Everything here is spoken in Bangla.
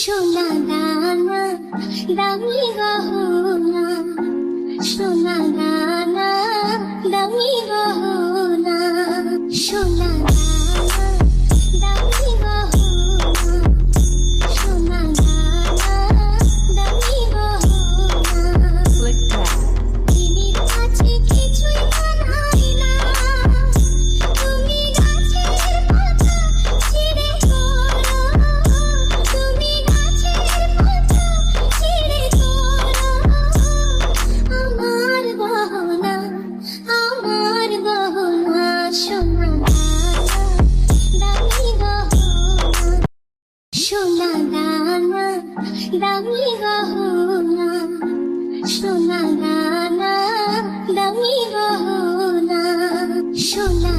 সোনা দানা দামি গহনা, সোনা দানা দামি গহনা, সোনা দানা দামি গহনা, সোনা দানা দামি গহনা। তিনি কাছে কিছুই বানাই না, তুমি গাছের পাতা ছিঁড়ে করো, তুমি গাছের পাতা ছিঁড়ে করো। আমার গহনা, আমার গহনা, সোনা দানা দামি গহনা, সোনা দানা দামি গহনা, সোনা দানা দামি গহনা, সোনা